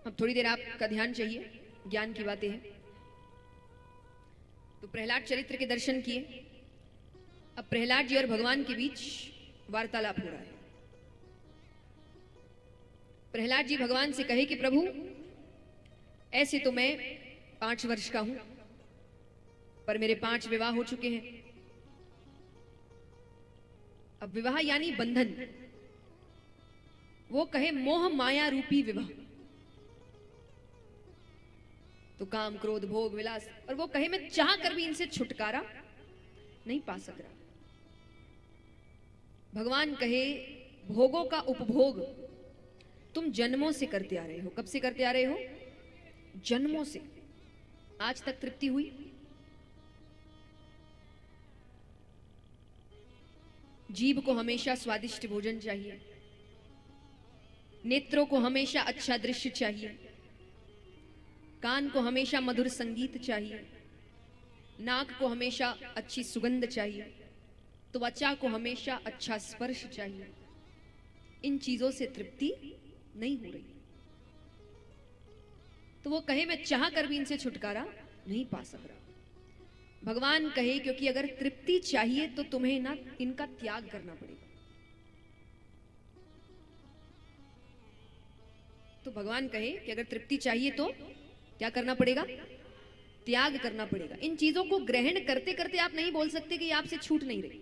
अब थोड़ी देर आपका ध्यान चाहिए, ज्ञान की बातें हैं। तो प्रहलाद चरित्र के दर्शन किए। अब प्रहलाद जी और भगवान के बीच वार्तालाप हो रहा है। प्रहलाद जी भगवान से कहे कि प्रभु, ऐसे तो मैं 5 वर्ष का हूं, पर मेरे 5 विवाह हो चुके हैं। अब विवाह यानी बंधन, वो कहे मोह माया रूपी विवाह, तो काम क्रोध भोग विलास, और वो कहे मैं चाह कर भी इनसे छुटकारा नहीं पा सक रहा। भगवान कहे भोगों का उपभोग तुम जन्मों से करते आ रहे हो। कब से करते आ रहे हो? जन्मों से। आज तक तृप्ति हुई? जीभ को हमेशा स्वादिष्ट भोजन चाहिए, नेत्रों को हमेशा अच्छा दृश्य चाहिए, कान को हमेशा मधुर संगीत चाहिए, नाक को हमेशा अच्छी सुगंध चाहिए, त्वचा को हमेशा अच्छा स्पर्श चाहिए। इन चीजों से तृप्ति नहीं हो रही, तो वो कहे मैं चाह कर भी इनसे छुटकारा नहीं पा सक रहा। भगवान कहे क्योंकि अगर तृप्ति चाहिए तो तुम्हें ना इनका त्याग करना पड़ेगा। तो भगवान कहे कि अगर तृप्ति चाहिए तो क्या करना पड़ेगा? त्याग करना पड़ेगा। इन चीजों को ग्रहण करते करते आप नहीं बोल सकते कि आपसे छूट नहीं रही।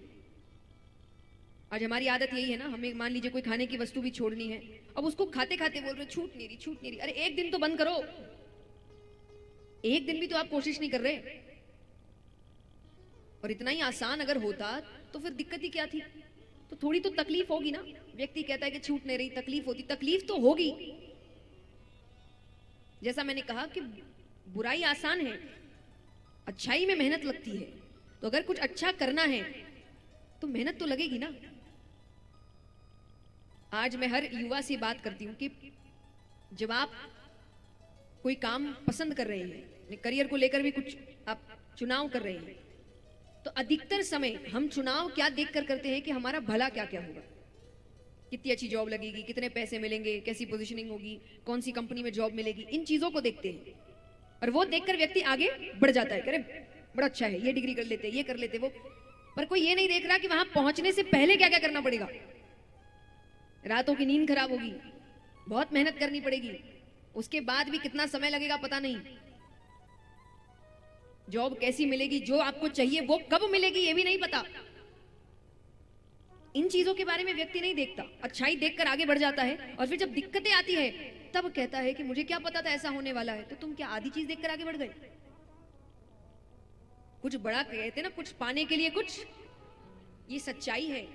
आज हमारी आदत यही है ना, हमें मान लीजिए कोई खाने की वस्तु भी छोड़नी है, अब उसको खाते खाते बोल रहे छूट नहीं रही, छूट नहीं रही। अरे एक दिन तो बंद करो, एक दिन भी तो आप कोशिश नहीं कर रहे। और इतना ही आसान अगर होता तो फिर दिक्कत ही क्या थी? तो थोड़ी तो तकलीफ होगी ना। व्यक्ति कहता है कि छूट नहीं रही, तकलीफ होती, तकलीफ तो होगी। जैसा मैंने कहा कि बुराई आसान है, अच्छाई में मेहनत लगती है। तो अगर कुछ अच्छा करना है तो मेहनत तो लगेगी ना। आज मैं हर युवा से बात करती हूं कि जब आप कोई काम पसंद कर रहे हैं, करियर को लेकर भी कुछ आप चुनाव कर रहे हैं, तो अधिकतर समय हम चुनाव क्या देखकर करते हैं कि हमारा भला क्या क्या होगा, कितनी अच्छी जॉब लगेगी, कितने पैसे मिलेंगे, कैसी पोजीशनिंग होगी, कौन सी कंपनी में जॉब मिलेगी। इन चीजों को देखते हैं और वो देखकर व्यक्ति आगे बढ़ जाता है, अरे बड़ा अच्छा है, ये डिग्री कर लेते, ये कर लेते, वो। पर कोई ये नहीं देख रहा कि वहां पहुंचने से पहले क्या क्या करना पड़ेगा। रातों की नींद खराब होगी, बहुत मेहनत करनी पड़ेगी, उसके बाद भी कितना समय लगेगा पता नहीं। जॉब कैसी मिलेगी, जो आपको चाहिए वो कब मिलेगी ये भी नहीं पता। इन चीजों के बारे में व्यक्ति नहीं देखता, अच्छाई देखकर आगे बढ़ जाता है। और फिर जब दिक्कतें आती है तब कहता है कि मुझे क्या पता था ऐसा होने वाला है। तो तुम क्या आधी चीज देखकर आगे बढ़ गए? कुछ बड़ा कहते ना, कुछ पाने के लिए कुछ, ये सच्चाई है।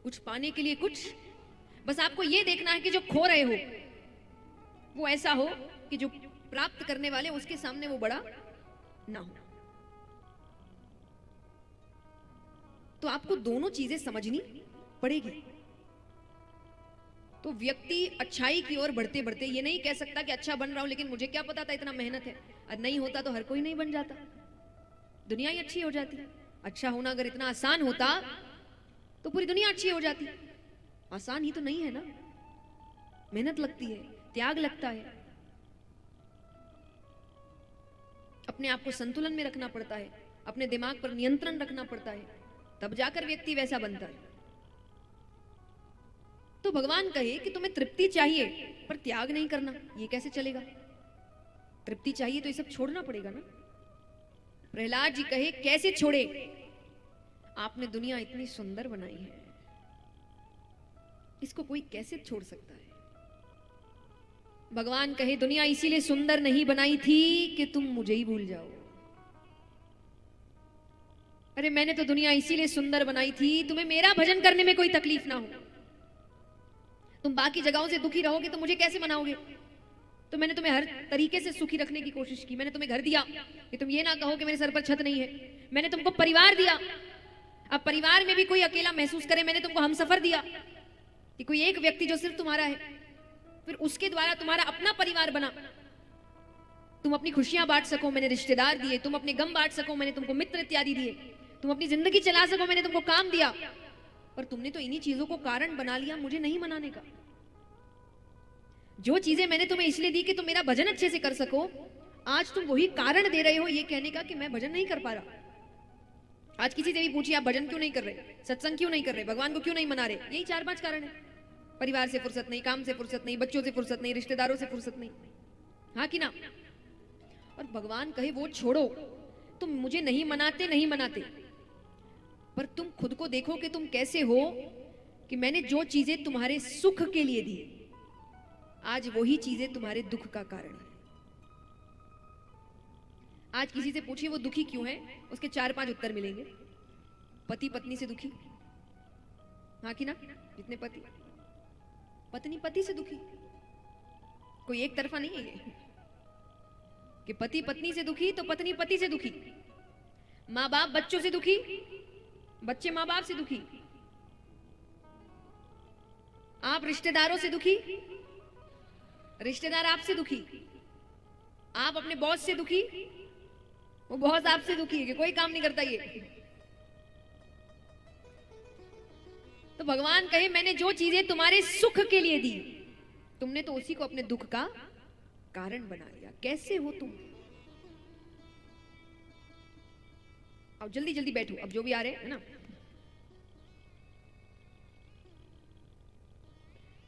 कुछ पाने के लिए कुछ, बस आपको ये देखना है कि जो खो रहे हो वो ऐसा हो कि जो प्राप्त करने वाले उसके सामने वो बड़ा ना हो। तो आपको दोनों चीजें समझनी पड़ेगी। तो व्यक्ति अच्छाई की ओर बढ़ते बढ़ते ये नहीं कह सकता कि अच्छा बन रहा हूं, लेकिन मुझे क्या पता था इतना मेहनत है। और नहीं होता तो हर कोई नहीं बन जाता, दुनिया ही अच्छी हो जाती। अच्छा होना अगर इतना आसान होता तो पूरी दुनिया अच्छी हो जाती। आसान ही तो नहीं है ना, मेहनत लगती है, त्याग लगता है, अपने आप को संतुलन में रखना पड़ता है, अपने दिमाग पर नियंत्रण रखना पड़ता है, तब जाकर व्यक्ति वैसा बनता है। तो भगवान कहे कि तुम्हें तृप्ति चाहिए पर त्याग नहीं करना, ये कैसे चलेगा? तृप्ति चाहिए तो ये सब छोड़ना पड़ेगा ना। प्रहलाद जी कहे कैसे छोड़े? आपने दुनिया इतनी सुंदर बनाई है, इसको कोई कैसे छोड़ सकता है? भगवान कहे दुनिया इसीलिए सुंदर नहीं बनाई थी कि तुम मुझे ही भूल जाओ। अरे मैंने तो दुनिया इसीलिए सुंदर बनाई थी तुम्हें मेरा भजन करने में कोई तकलीफ ना हो। तुम बाकी जगहों से दुखी रहोगे तो मुझे कैसे मनाओगे? तो मैंने तुम्हें हर तरीके से सुखी रखने की कोशिश की। मैंने तुम्हें घर दिया कि तुम ये ना कहो कि मेरे सर पर छत नहीं है। मैंने तुमको परिवार दिया, अब परिवार में भी कोई अकेला महसूस करे, मैंने तुमको हमसफर दिया कि कोई एक व्यक्ति जो सिर्फ तुम्हारा है, फिर उसके द्वारा तुम्हारा अपना परिवार बना, तुम अपनी खुशियां बांट सको, मैंने रिश्तेदार दिए, तुम अपने गम बांट सको, मैंने तुमको मित्र इत्यादि दिए, तुम अपनी जिंदगी चला सको, मैंने तुमको काम दिया। पर तुमने तो इन्हीं चीजों को कारण बना लिया मुझे नहीं मनाने का। जो चीजें मैंने तुम्हें इसलिए दी कि तुम मेरा भजन अच्छे से कर सको, आज तुम वही कारण दे रहे हो ये कहने का कि मैं भजन नहीं कर पा रहा। आज किसी से भी पूछिए आप भजन क्यों नहीं कर रहे, सत्संग क्यों नहीं कर रहे, भगवान को क्यों नहीं मना रहे, यही 4-5 कारण है। परिवार से फुर्सत नहीं, काम से फुर्सत नहीं, बच्चों से फुर्सत नहीं, रिश्तेदारों से फुर्सत नहीं। हाँ कि ना? और भगवान कहे वो छोड़ो, तुम मुझे नहीं मनाते नहीं मनाते, पर तुम खुद को देखो कि तुम कैसे हो, कि मैंने जो चीजें तुम्हारे सुख के लिए दी, आज वही चीजें तुम्हारे दुख का कारण है। आज किसी से पूछिए वो दुखी क्यों है, उसके 4-5 उत्तर मिलेंगे। पति पत्नी से दुखी, हाँ कि ना? जितने पति, पत्नी पति से दुखी, कोई एक तरफा नहीं है ये कि पति पत्नी से दुखी तो पत्नी पति से दुखी, माँ बाप बच्चों से दुखी, बच्चे माँ बाप से दुखी, आप रिश्तेदारों से दुखी, रिश्तेदार आपसे दुखी, आप अपने बॉस से दुखी, वो बॉस आपसे दुखी है कि कोई काम नहीं करता ये। तो भगवान कहे मैंने जो चीजें तुम्हारे सुख के लिए दी, तुमने तो उसी को अपने दुख का कारण बना लिया। कैसे हो तुम? अब जल्दी जल्दी बैठो, अब जो भी आ रहे हैं ना,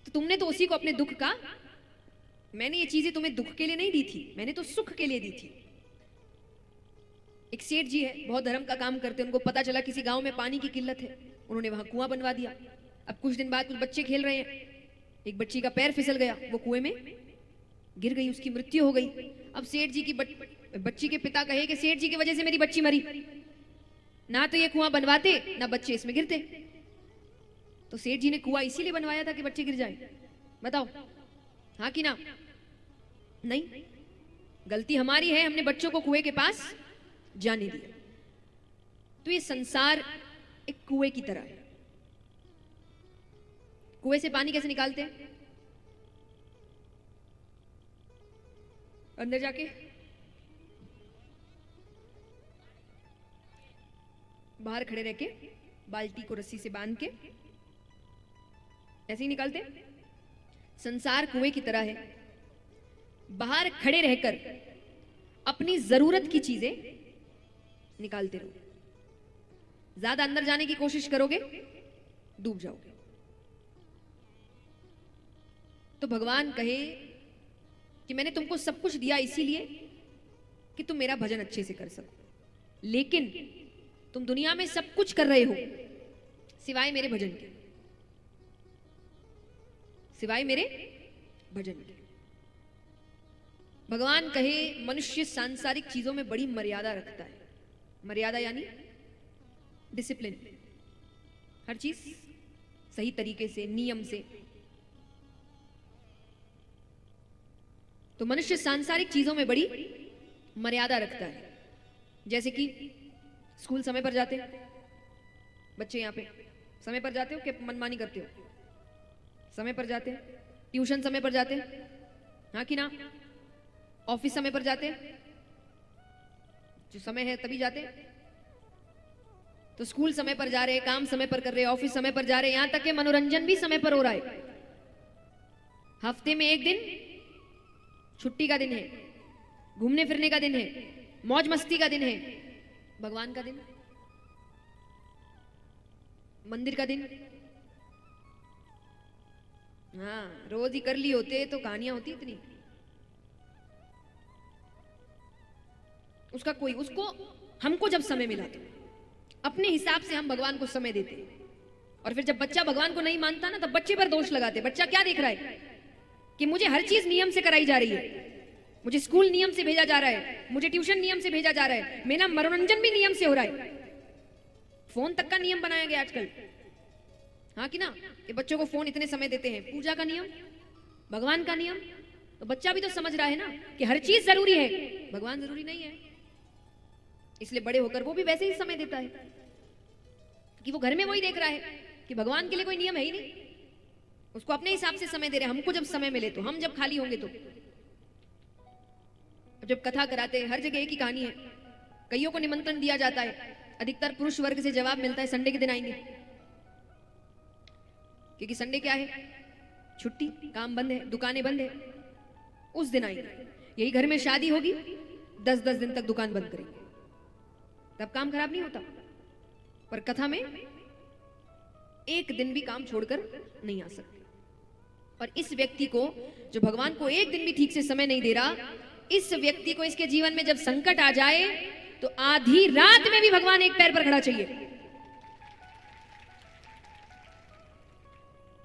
तो तुमने तो उसी को अपने दुख का, मैंने ये चीजें तुम्हें दुख के लिए नहीं दी थी, मैंने तो सुख के लिए दी थी। एक सेठ जी है, बहुत धर्म का काम करते हैं, उनको पता चला किसी गांव में पानी की किल्लत है, उन्होंने वहां कुआं बनवा दिया। अब कुछ दिन बाद कुछ बच्चे खेल रहे हैं, एक बच्ची का पैर फिसल गया, वो कुएं में गिर गई, उसकी मृत्यु हो गई। अब सेठ जी की बच्ची के पिता कहे कि सेठ जी की वजह से मेरी बच्ची मरी, ना तो ये कुआं बनवाते ना बच्चे इसमें गिरते। तो सेठ जी ने कुआं इसीलिए बनवाया था कि बच्चे गिर जाए? बताओ, हाँ कि ना? नहीं, गलती हमारी है, हमने बच्चों को कुएं के पास जाने दिया। तो ये संसार एक कुएं की तरह है। कुएं से पानी कैसे निकालते हैं? अंदर जाके बाहर खड़े रह के बाल्टी को रस्सी से बांध के ऐसे ही निकालते हैं। संसार कुएं की तरह है, बाहर खड़े रहकर अपनी जरूरत की चीजें निकालते रहो। ज्यादा अंदर जाने की कोशिश करोगे डूब जाओगे। तो भगवान कहे कि मैंने तुमको सब कुछ दिया इसीलिए कि तुम मेरा भजन अच्छे से कर सको, लेकिन तुम दुनिया में सब कुछ कर रहे हो सिवाय मेरे भजन के, सिवाय मेरे भजन के। भगवान कहे मनुष्य सांसारिक चीजों में बड़ी मर्यादा रखता है। मर्यादा यानी डिसिप्लिन, हर चीज सही तरीके से, नियम से। तो मनुष्य सांसारिक चीजों में बड़ी मर्यादा रखता है। जैसे कि स्कूल समय पर जाते बच्चे, यहां पे समय पर जाते हो कि मनमानी करते हो? समय पर जाते। ट्यूशन समय पर जाते, हाँ कि ना? ऑफिस समय पर जाते, जो समय है तभी जाते। तो स्कूल समय पर जा रहे, काम समय पर कर रहे, ऑफिस समय पर जा रहे, यहां तक कि मनोरंजन भी समय पर हो रहा है। हफ्ते में एक दिन छुट्टी का दिन है, घूमने फिरने का दिन है, मौज मस्ती का दिन है, भगवान का दिन, मंदिर का दिन। हाँ, रोज ही कर ली होते तो कहानियां होती इतनी। उसका कोई, उसको हमको जब समय मिला तो अपने हिसाब से हम भगवान को समय देते, और फिर जब बच्चा भगवान को नहीं मानता ना, तब बच्चे पर दोष लगाते। बच्चा क्या देख रहा है कि मुझे हर चीज नियम से कराई जा रही है, मुझे स्कूल नियम से भेजा जा रहा है, मुझे ट्यूशन नियम से भेजा जा रहा है, मेरा मनोरंजन भी नियम से हो रहा है। फोन तक का नियम बनाया गया आजकल, हाँ कि ना? कि बच्चों को फोन इतने समय देते हैं। पूजा का नियम, भगवान का नियम। तो बच्चा भी तो समझ रहा है ना कि हर चीज जरूरी है, भगवान जरूरी नहीं है। इसलिए बड़े होकर वो भी वैसे ही समय देता है कि वो घर में वही देख रहा है कि भगवान के लिए कोई नियम है ही नहीं, उसको अपने हिसाब से समय दे रहे हैं। हमको जब समय मिले तो, हम जब खाली होंगे तो। जब कथा कराते हैं, हर जगह एक ही कहानी है। कईयों को निमंत्रण दिया जाता है, अधिकतर पुरुष वर्ग से जवाब मिलता है संडे के दिन आएंगे, क्योंकि संडे क्या है? छुट्टी, काम बंद है, दुकानें बंद है, उस दिन आएंगे। यही घर में शादी होगी, 10-10 दिन तक दुकान बंद करेंगे, तब काम खराब नहीं होता। पर कथा में एक दिन भी काम छोड़कर नहीं आ सकते। और इस व्यक्ति को, जो भगवान को एक दिन भी ठीक से समय नहीं दे रहा, इस व्यक्ति को इसके जीवन में जब संकट आ जाए तो आधी रात में भी भगवान एक पैर पर खड़ा चाहिए।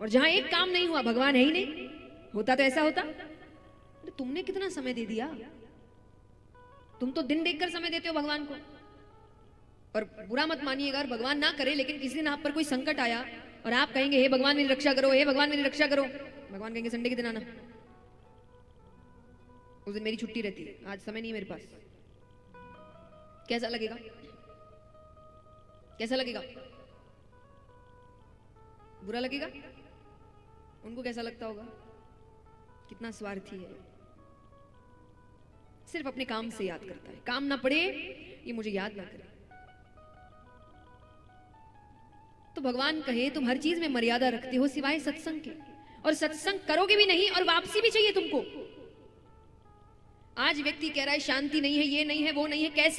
और जहां एक काम नहीं हुआ, भगवान है ही नहीं, होता तो ऐसा होता, तो तुमने कितना समय दे दिया, तुम तो दिन देखकर समय देते हो भगवान को। और बुरा मत मानिएगा, और भगवान ना करे, लेकिन किसी दिन आप पर कोई संकट आया और आप कहेंगे हे भगवान मेरी रक्षा करो, हे भगवान मेरी रक्षा करो, भगवान कहेंगे संडे के दिन आना, उस दिन मेरी छुट्टी रहती है, आज समय नहीं है मेरे पास। कैसा लगेगा? कैसा लगेगा? बुरा लगेगा? उनको कैसा लगता होगा? कितना स्वार्थी है, सिर्फ अपने काम से याद करता है, काम ना पड़े ये मुझे याद ना करे। तो भगवान कहे तुम हर चीज में मर्यादा रखते हो सिवाय सत्संग के, और सत्संग करोगे भी नहीं और वापसी भी चाहिए तुमको। आज व्यक्ति कह रहा है शांति नहीं है, ये नहीं है, वो नहीं है, कैसे